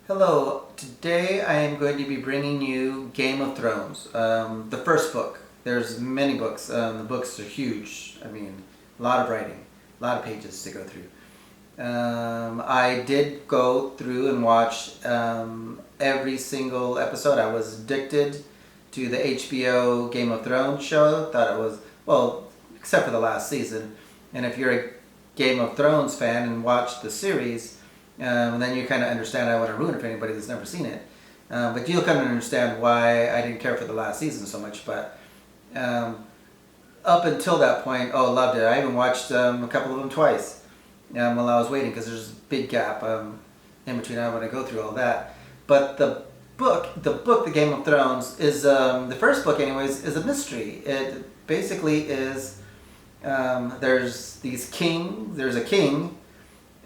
Hello, today I am going to be bringing you Game of Thrones, the first book. There's many books. The books are huge. I mean, a lot of writing, a lot of pages to go through. I did go through and watch every single episode. I was addicted to the HBO Game of Thrones show. Thought it was, well, except for the last season. And if you're a Game of Thrones fan and watch the series, then you kind of understand. I don't want to ruin it for anybody that's never seen it, but you'll kind of understand why I didn't care for the last season so much. But up until that point, loved it. I even watched a couple of them twice while I was waiting, because there's a big gap in between. I don't want to go through all that. But the book, The Game of Thrones, is the first book, anyways, is a mystery. It basically is there's a king.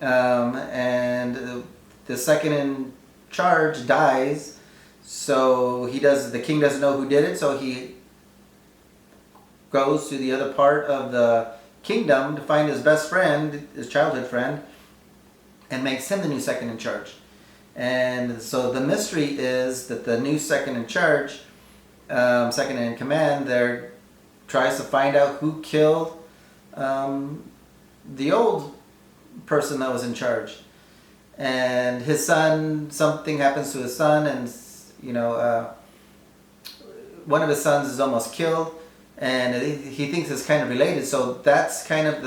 And the second in charge dies, so the king doesn't know who did it, so he goes to the other part of the kingdom to find his best friend, his childhood friend, and makes him the new second in charge. And so the mystery is that the new second in charge, second in command there, tries to find out who killed the old person that was in charge. And his son, something happens to his son, and one of his sons is almost killed, and he thinks it's kind of related. So that's kind of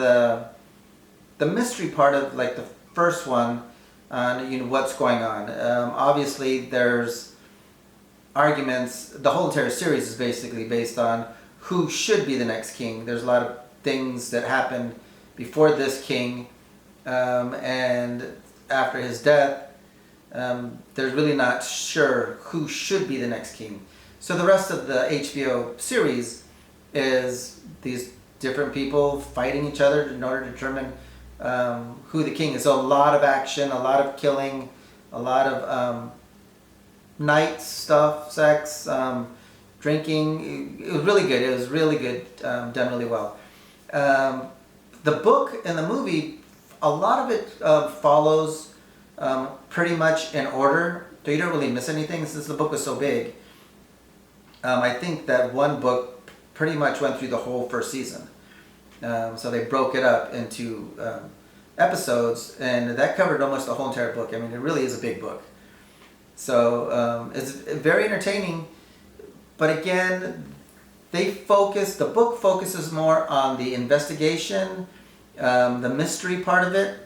the mystery part of like the first one on what's going on. Obviously there's arguments. The whole entire series is basically based on who should be the next king. There's a lot of things that happened before this king, and after his death, there's really not sure who should be the next king. So the rest of the HBO series is these different people fighting each other in order to determine who the king is. So a lot of action, a lot of killing, a lot of night stuff, sex, drinking. It was really good. It was really good, done really well. The book and the movie, a lot of it follows pretty much in order, so you don't really miss anything since the book was so big. I think that one book pretty much went through the whole first season. So they broke it up into episodes, and that covered almost the whole entire book. I mean, it really is a big book. So it's very entertaining, but again, the book focuses more on the investigation, the mystery part of it.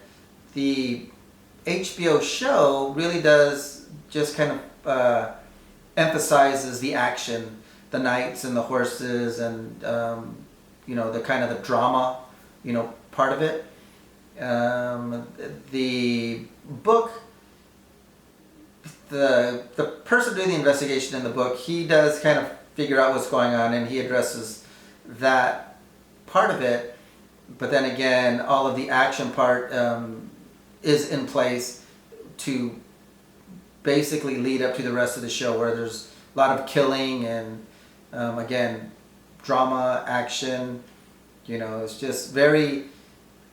The HBO show really does just kind of emphasizes the action, the knights and the horses, and the kind of the drama, part of it. The book, the person doing the investigation in the book, he does kind of figure out what's going on, and he addresses that part of it. But then again, all of the action part is in place to basically lead up to the rest of the show, where there's a lot of killing and again, drama, action. It's just very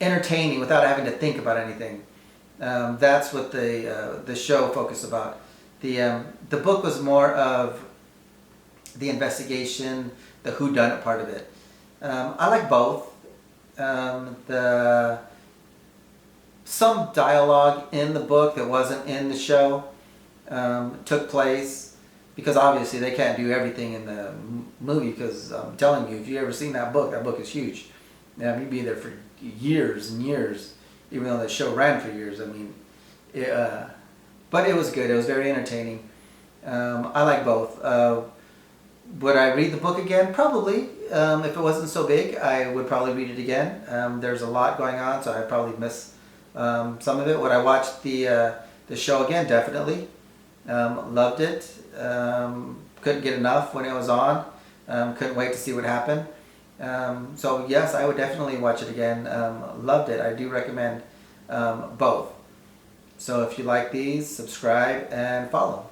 entertaining without having to think about anything. That's what the show focused about. The book was more of the investigation, the whodunit part of it. I like both. Some dialogue in the book that wasn't in the show took place, because obviously they can't do everything in the movie, because I'm telling you, if you've ever seen that book is huge. You'd be there for years and years, even though the show ran for years. I mean, but it was good. It was very entertaining. I like both. Would I read the book again? Probably. If it wasn't so big, I would probably read it again. There's a lot going on, so I'd probably miss some of it. Would I watch the show again? Definitely. Loved it. Couldn't get enough when it was on. Couldn't wait to see what happened. So yes, I would definitely watch it again. Loved it. I do recommend both. So if you like these, subscribe and follow.